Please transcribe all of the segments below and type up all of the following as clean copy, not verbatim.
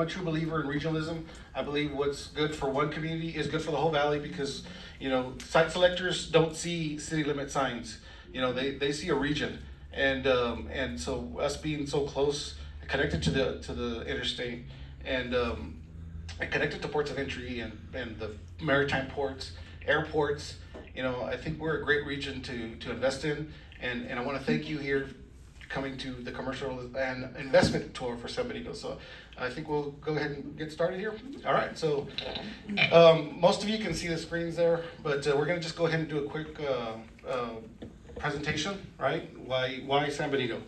a true believer in regionalism. I believe what's good for one community is good for the whole valley because, you know, site selectors don't see city limit signs. You know, they see a region, and so us being so close, connected to the interstate, and connected to ports of entry and the maritime ports, airports. You know, I think we're a great region to invest in, and I want to thank you here coming to the Commercial and Investment Tour for San Benito. So I think we'll go ahead and get started here. All right, so most of you can see the screens there, but we're gonna just go ahead and do a quick presentation, right? Why San Benito?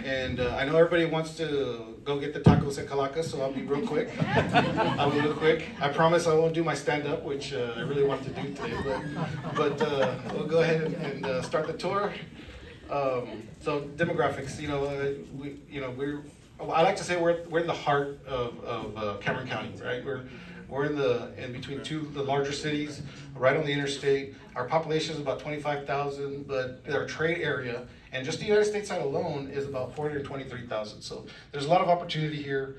And I know everybody wants to go get the tacos at Calacas, so I'll be real quick. I'll be real quick. I promise I won't do my stand-up, which I really want to do today, but we'll go ahead and start the tour. So demographics, I like to say we're in the heart of Cameron County, right? We're in between the larger cities, right on the interstate. Our population is about 25,000, but our trade area, and just the United States side alone, is about 423,000. So there's a lot of opportunity here.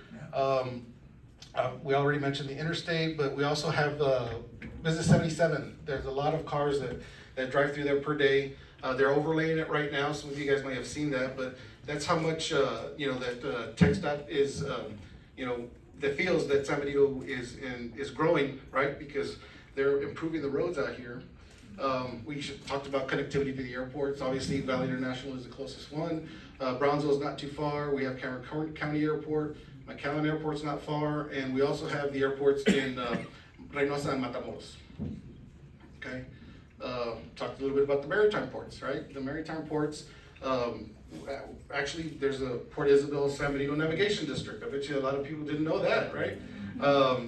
We already mentioned the interstate, but we also have Business 77. There's a lot of cars that drive through there per day. They're overlaying it right now. Some of you guys may have seen that, but that's how much that TxDOT is, that feels that San Benito is growing, right? Because they're improving the roads out here. We talked about connectivity to the airports. Obviously, Valley International is the closest one. Brownsville is not too far. We have Cameron County Airport. McAllen Airport's not far, and we also have the airports in Reynosa and Matamoros. Okay. Talked a little bit about the maritime ports, right? The maritime ports, actually there's a Port Isabel San Benito Navigation District. I bet you a lot of people didn't know that, right?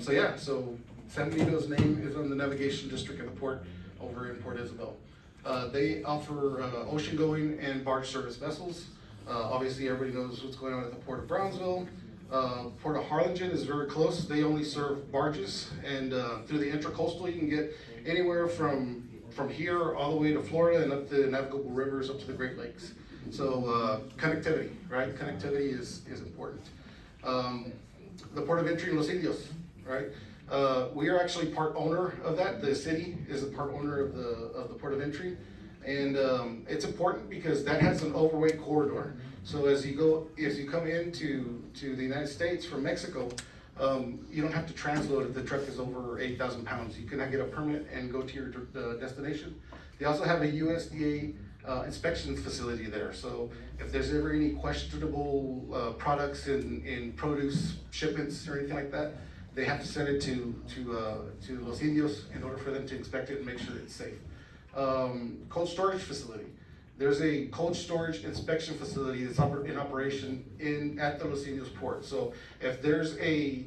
So San Benito's name is on the Navigation District of the port over in Port Isabel. They offer ocean-going and barge service vessels. Obviously everybody knows what's going on at the Port of Brownsville. Port of Harlingen is very close. They only serve barges, and through the intracoastal you can get anywhere from here all the way to Florida and up the navigable rivers up to the Great Lakes. So connectivity, right? Connectivity is important. The port of entry in Los Indios, right? We are actually part owner of that. The city is a part owner of the port of entry, and it's important because that has an overweight corridor. So as you come into the United States from Mexico, you don't have to transload if the truck is over 8,000 pounds. You can get a permit and go to your destination. They also have a USDA inspection facility there. So if there's ever any questionable products in produce shipments or anything like that, they have to send it to Los Indios in order for them to inspect it and make sure that it's safe. Cold storage facility. There's a cold storage inspection facility that's in operation at the Los Indios port. So if there's a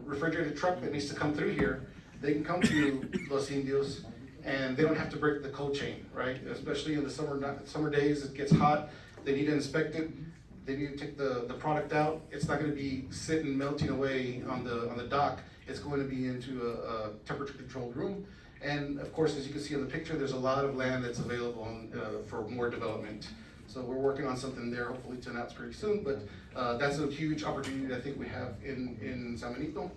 refrigerated truck that needs to come through here, they can come to Los Indios and they don't have to break the cold chain, right? Especially in the summer days, it gets hot. They need to inspect it. They need to take the product out. It's not going to be sitting melting away on the dock. It's going to be into a temperature controlled room. And of course, as you can see in the picture, there's a lot of land that's available for more development. So we're working on something there, hopefully to announce pretty soon, but that's a huge opportunity that I think we have in San Benito.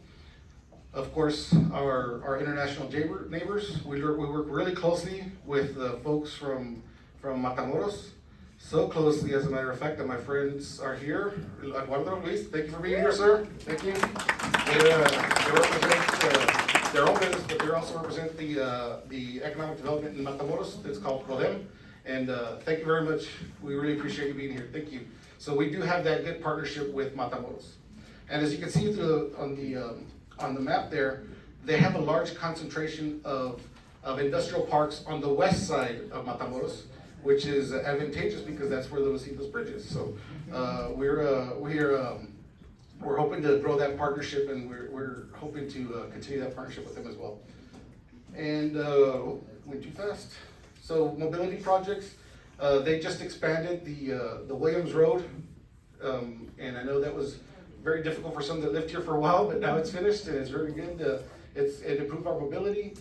Of course, our international neighbors, we work really closely with the folks from Matamoros, so closely, as a matter of fact, that my friends are here. Eduardo, Luis, thank you for being here, sir. Thank you. They represent their own business, but they also represent the economic development in Matamoros. It's called PRODEM. And thank you very much. We really appreciate you being here. Thank you. So we do have that good partnership with Matamoros. And as you can see on the map there, they have a large concentration of industrial parks on the west side of Matamoros, which is advantageous because that's where the Los Indios Bridge is. So we're hoping to grow that partnership, and we're hoping to continue that partnership with them as well. And went too fast. So mobility projects, they just expanded the Williams Road, and I know that was very difficult for some that lived here for a while, but now it's finished and it's very good. It improved our mobility.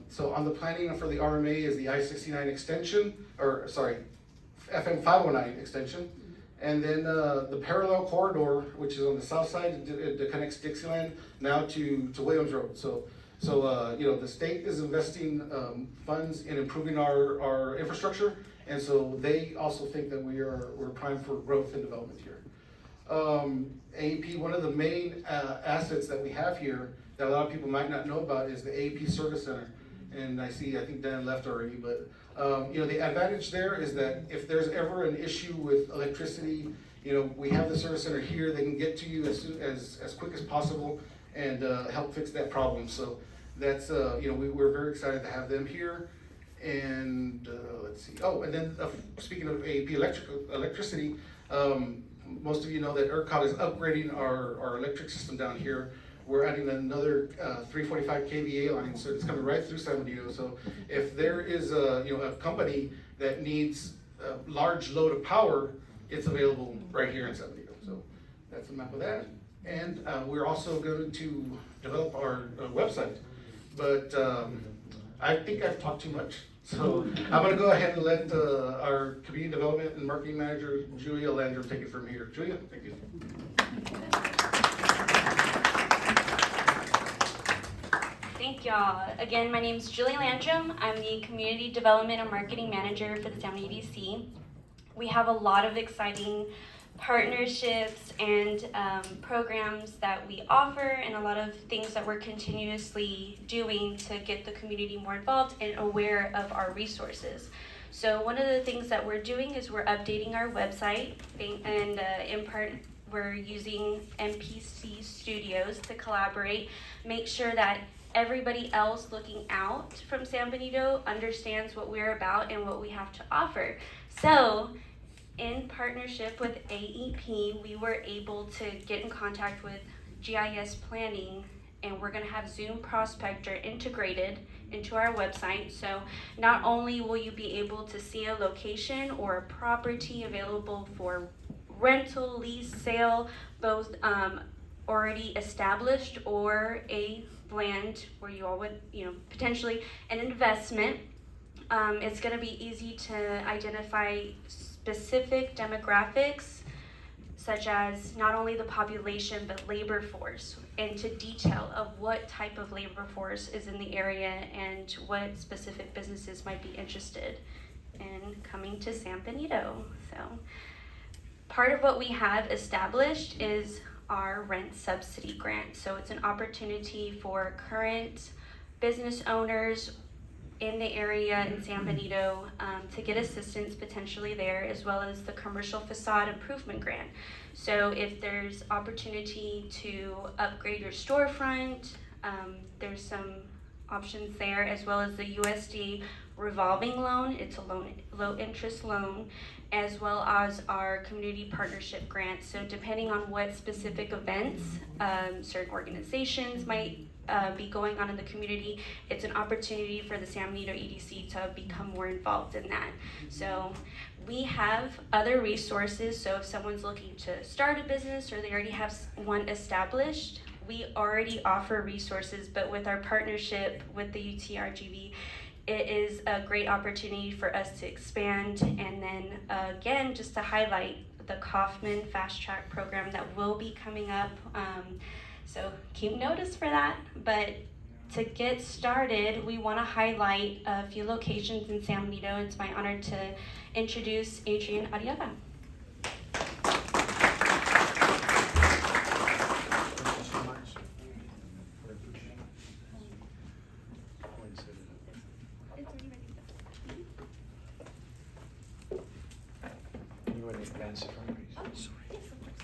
So on the planning for the RMA is the I-69 extension, FM 509 extension, And then the parallel corridor, which is on the south side, that connects Dixieland now to Williams Road. So the state is investing funds in improving our infrastructure, and so they also think that we're primed for growth and development here. AEP, one of the main assets that we have here that a lot of people might not know about is the AEP Service Center. And I think Dan left already, but the advantage there is that if there's ever an issue with electricity, we have the service center here. They can get to you as quick as possible and help fix that problem. So that's we're very excited to have them here. And let's see. Oh, and then speaking of AEP electricity, most of you know that ERCOT is upgrading our electric system down here. We're adding another 345 kVA line, so it's coming right through San Benito. So if there is a company that needs a large load of power, it's available right here in San Benito. So that's a map of that. And we're also going to develop our website. But I think I've talked too much. So I'm going to go ahead and let our Community Development and Marketing Manager, Julia Landrum, take it from here. Julia, thank you. Thank y'all. Again, my name is Julie Landrum. I'm the Community Development and Marketing Manager for the San Benito EDC. We have a lot of exciting partnerships and programs that we offer, and a lot of things that we're continuously doing to get the community more involved and aware of our resources. So one of the things that we're doing is we're updating our website, and in part we're using MPC Studios to collaborate, make sure that everybody else looking out from San Benito understands what we're about and what we have to offer. So in partnership with AEP, we were able to get in contact with GIS Planning, and we're going to have Zoom Prospector integrated into our website. So not only will you be able to see a location or a property available for rental, lease, sale, both already established or a land where you all would, potentially an investment. It's going to be easy to identify specific demographics, such as not only the population but labor force, and to detail of what type of labor force is in the area and what specific businesses might be interested in coming to San Benito. So part of what we have established is our rent subsidy grant. So it's an opportunity for current business owners in the area in San Benito to get assistance potentially there, as well as the commercial facade improvement grant. So if there's opportunity to upgrade your storefront, there's some options there, as well as the USD revolving loan. It's a low interest loan, as well as our community partnership grant. So depending on what specific events certain organizations might be going on in the community, it's an opportunity for the San Benito EDC to become more involved in that. So we have other resources. So if someone's looking to start a business or they already have one established, we already offer resources, but with our partnership with the EDC-RGV, it is a great opportunity for us to expand. And then again, just to highlight the Kaufman Fast Track program that will be coming up. So keep notice for that. But to get started, we want to highlight a few locations in San Benito. It's my honor to introduce Adrian Arriaga.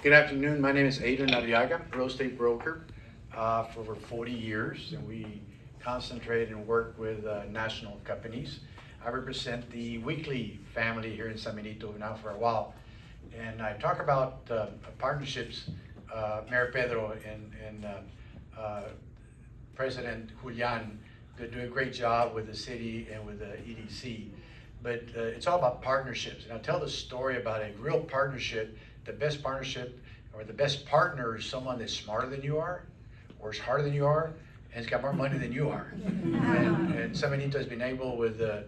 Good afternoon. My name is Adrian Arriaga, real estate broker for over 40 years, and we concentrate and work with national companies. I represent the Weekly family here in San Benito now for a while, and I talk about partnerships. Mayor Pedro and President Julian, they do a great job with the city and with the EDC, but it's all about partnerships. And I'll tell the story about a real partnership. The best partnership or the best partner is someone that's smarter than you are, works harder than you are, and has got more money than you are. And San Benito has been able, with the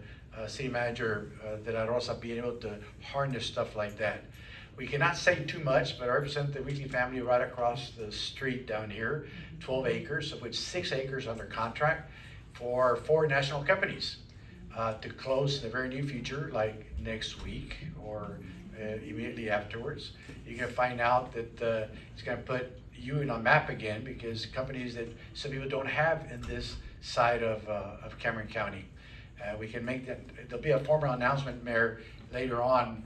city manager De La Rosa, being able to harness stuff like that. We cannot say too much, but I represent the Wheatley family right across the street down here, 12 acres, of which 6 acres under contract for 4 national companies to close in the very near future, like next week or immediately afterwards. You're gonna find out that it's gonna put you in a map again, because companies that some people don't have in this side of Cameron County. We can make that, there'll be a formal announcement, Mayor, later on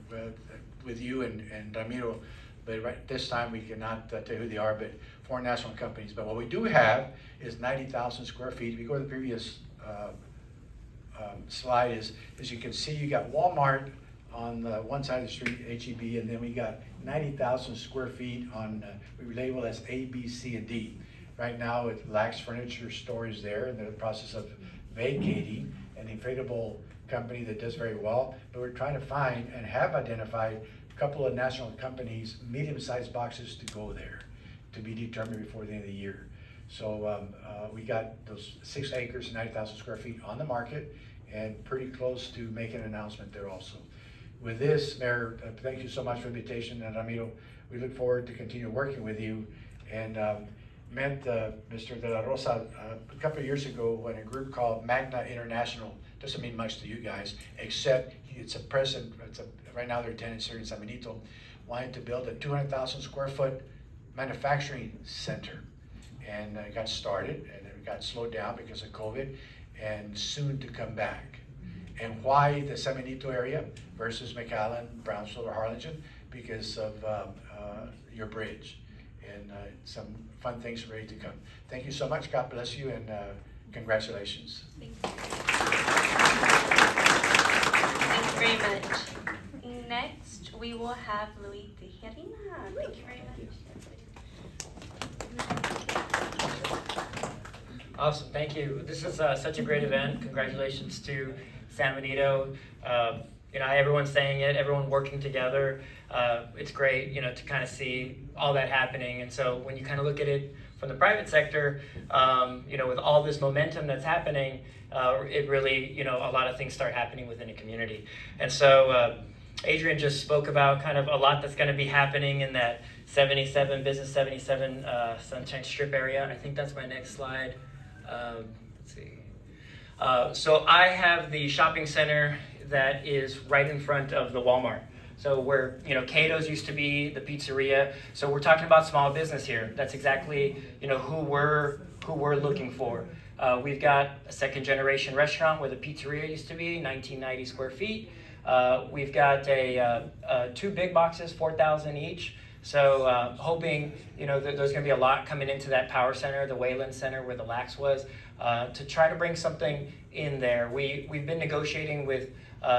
with you and Ramiro, but right this time we cannot tell who they are, but 4 national companies. But what we do have is 90,000 square feet. If you go to the previous slide, as you can see, you got Walmart on the one side of the street, H-E-B, and then we got 90,000 square feet on, we label as A, B, C, and D. Right now, it lacks furniture storage there, and they're in the process of vacating an inflatable company that does very well. But we're trying to find and have identified a couple of national companies, medium-sized boxes to go there, to be determined before the end of the year. So we got those 6 acres and 90,000 square feet on the market, and pretty close to making an announcement there also. With this, Mayor, thank you so much for the invitation, and Ramiro, we look forward to continue working with you. And met Mr. De La Rosa a couple of years ago when a group called Magna International, doesn't mean much to you guys, except it's a present, right now they're tenants here in San Benito, wanted to build a 200,000 square foot manufacturing center. And it got started, and it got slowed down because of COVID, and soon to come back. And why the San Benito area versus McAllen, Brownsville, or Harlingen? Because of your bridge and some fun things ready to come. Thank you so much. God bless you, and congratulations. Thank you. Thank you very much. Next, we will have Luis Tijerina. Thank you very much. Awesome, thank you. This is such a great event. Congratulations to San Benito. Everyone's saying it, everyone working together. It's great, to kind of see all that happening. And so when you kind of look at it from the private sector, with all this momentum that's happening, it really, a lot of things start happening within a community. And so Adrian just spoke about kind of a lot that's going to be happening in that 77, Business 77 Sunshine Strip area. I think that's my next slide. Let's see. So I have the shopping center that is right in front of the Walmart. So where, Cato's used to be, the pizzeria. So we're talking about small business here. That's exactly, who we're looking for. We've got a second generation restaurant where the pizzeria used to be, 1990 square feet. We've got 2 big boxes, 4,000 each. So hoping, that there's going to be a lot coming into that power center, the Wayland Center where the LAX was, to try to bring something in there. We've been negotiating with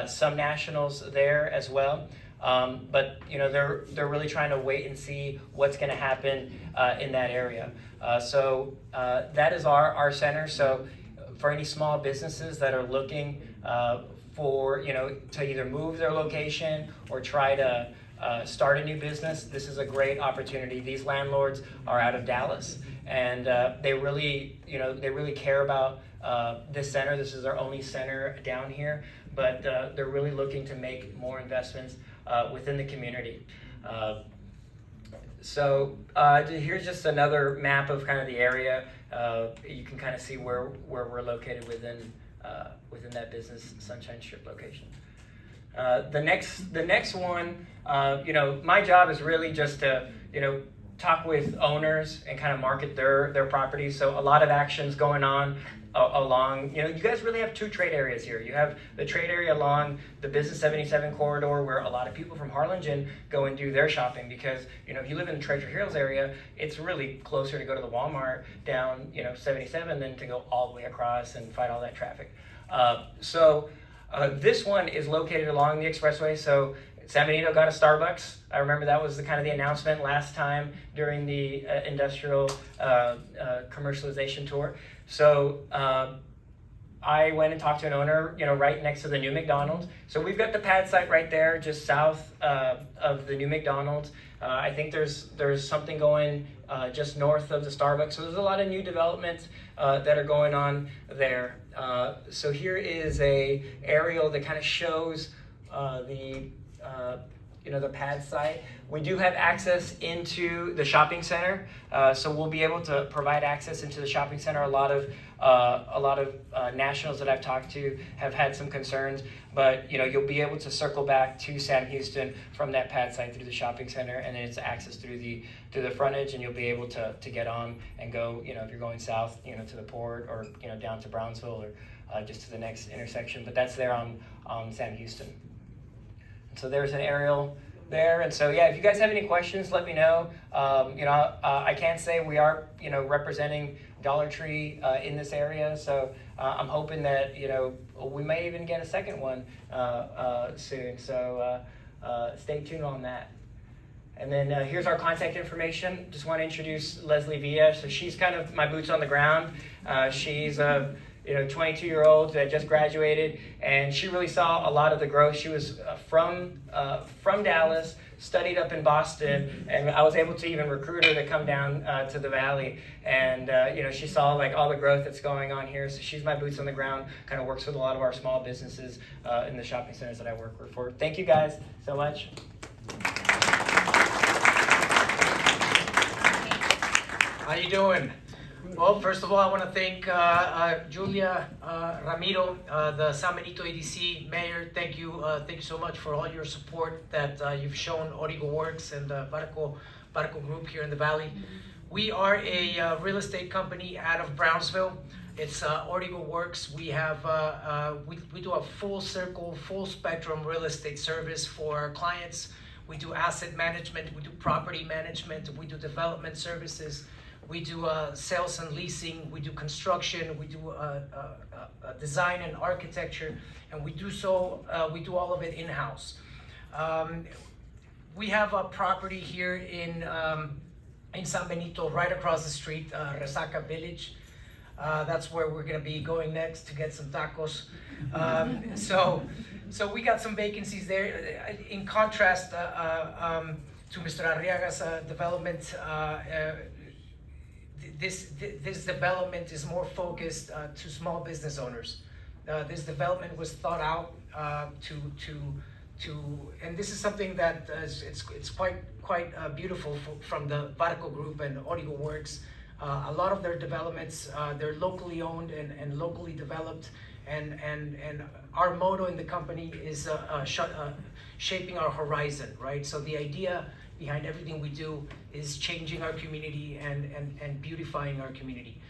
some nationals there as well, but they're really trying to wait and see what's going to happen in that area. So that is our center. So for any small businesses that are looking for to either move their location or try to start a new business, this is a great opportunity. These landlords are out of Dallas, and they really care about this center. This is our only center down here, but they're really looking to make more investments within the community. So here's just another map of kind of the area. You can kind of see where we're located within that Business Sunshine Strip location. The next one, my job is really just to, talk with owners and kind of market their properties. So a lot of actions going on along, you guys really have 2 trade areas here. You have the trade area along the Business 77 corridor where a lot of people from Harlingen go and do their shopping because, if you live in the Treasure Hills area, it's really closer to go to the Walmart down, 77 than to go all the way across and fight all that traffic. This one is located along the expressway. So San Benito got a Starbucks. I remember that was the announcement last time during the industrial commercialization tour. So I went and talked to an owner, right next to the new McDonald's. So we've got the pad site right there, just south of the new McDonald's. I think there's something going just north of the Starbucks. So there's a lot of new developments that are going on there. So here is a aerial that kind of shows the the pad site. We do have access into the shopping center, so we'll be able to provide access into the shopping center. A lot of nationals that I've talked to have had some concerns, but you'll be able to circle back to Sam Houston from that pad site through the shopping center, and then it's access through the frontage, and you'll be able to get on and go, if you're going south, to the port, or down to Brownsville, or just to the next intersection. But that's there on Sam Houston. And so there's an aerial there, and so yeah, if you guys have any questions, let me know. I can say we are representing Dollar Tree in this area, so I'm hoping that we may even get a second one soon. So stay tuned on that. And then here's our contact information. Just want to introduce Leslie Villa. So she's kind of my boots on the ground. She's a 22-year-old that just graduated, and she really saw a lot of the growth. She was from Dallas, studied up in Boston, and I was able to even recruit her to come down to the Valley. And she saw like all the growth that's going on here. So she's my boots on the ground. Kind of works with a lot of our small businesses in the shopping centers that I work for. Thank you guys so much. How you doing? Well, first of all, I want to thank Julia Ramiro, the San Benito EDC mayor. Thank you so much for all your support that you've shown Origo Works and the Barco Group here in the Valley. We are a real estate company out of Brownsville. It's Origo Works. We have we do a full circle, full spectrum real estate service for our clients. We do asset management, we do property management, we do development services. We do sales and leasing, we do construction, we do design and architecture, and we do all of it in-house. We have a property here in San Benito, right across the street, Resaca Village. That's where we're gonna be going next to get some tacos. So we got some vacancies there. In contrast to Mr. Arriaga's development, this development is more focused to small business owners. This development was thought out and this is something that it's quite beautiful from the Barco Group and Origo Works. A lot of their developments, they're locally owned and locally developed, and our motto in the company is shaping our horizon, right? So the idea behind everything we do is changing our community and beautifying our community.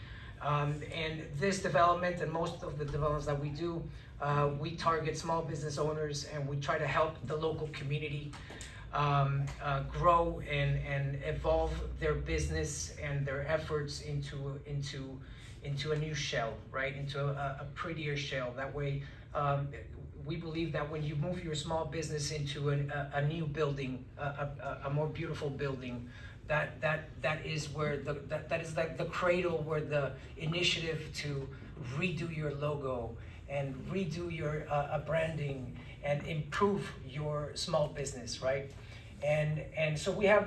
And this development and most of the developments that we do, we target small business owners, and we try to help the local community grow and evolve their business and their efforts into a new shell, right? Into a prettier shell. That way, we believe that when you move your small business into a new building, a more beautiful building, that is where that is like the cradle where the initiative to redo your logo and redo your branding and improve your small business, right? And so we have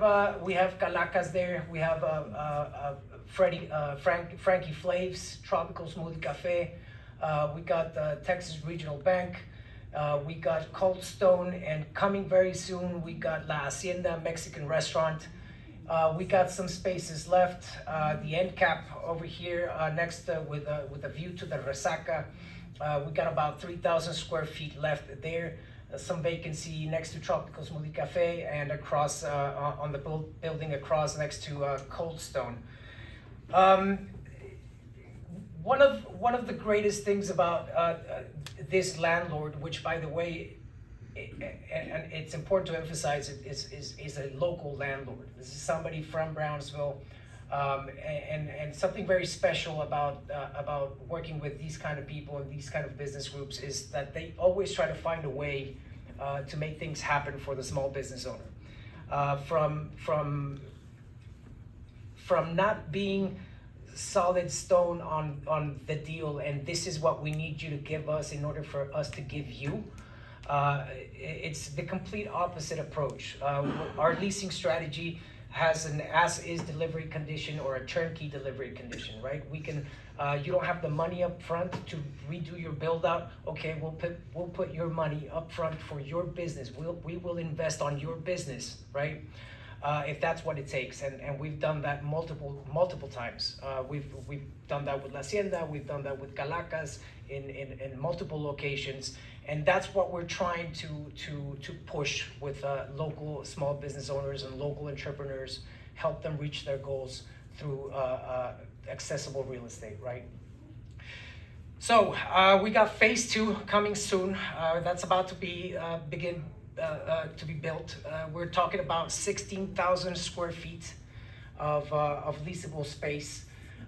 Calacas there. We have Frankie Flaves, Tropical Smoothie Cafe. We got the Texas Regional Bank. We got Cold Stone, and coming very soon, we got La Hacienda Mexican Restaurant. We got some spaces left. The end cap over here next with a view to the Resaca. We got about 3,000 square feet left there. Some vacancy next to Tropical Smoothie Cafe and across on the building across next to Cold Stone. One of the greatest things about this landlord, which by the way, and it's important to emphasize, is a local landlord. This is somebody from Brownsville, and something very special about working with these kind of people and these kind of business groups is that they always try to find a way to make things happen for the small business owner. From not being solid stone on the deal, and this is what we need you to give us in order for us to give you. It's the complete opposite approach. Our leasing strategy has an as-is delivery condition or a turnkey delivery condition, right? We can, you don't have the money up front to redo your build out. Okay, we'll put your money up front for your business. We will invest on your business, right? If that's what it takes, and we've done that multiple times. We've done that with La Hacienda, we've done that with Calacas in multiple locations, and that's what we're trying to push with local small business owners and local entrepreneurs, help them reach their goals through accessible real estate, right? So we got phase 2 coming soon. That's about to be begin to be built. We're talking about 16,000 square feet of leasable space.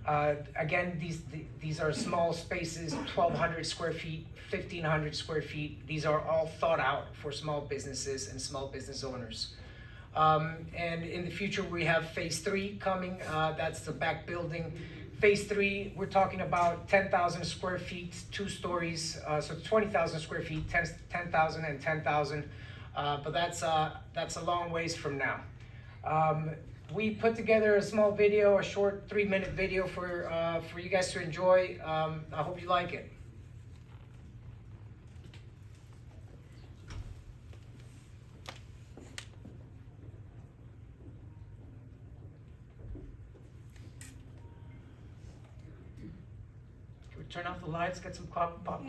Again, these are small spaces, 1,200 square feet, 1,500 square feet. These are all thought out for small businesses and small business owners. And in the future, we have phase 3 coming. That's the back building. Phase 3, we're talking about 10,000 square feet, 2 stories, so 20,000 square feet, 10,000 and 10,000. But that's a long ways from now. We put together a small video, a short 3-minute video for you guys to enjoy. I hope you like it. Can we turn off the lights, get some popcorn?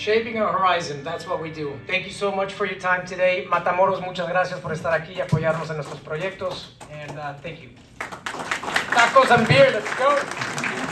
Shaping a horizon, that's what we do. Thank you so much for your time today. Matamoros, muchas gracias por estar aquí y apoyarnos en nuestros proyectos. And thank you. Tacos and beer, let's go.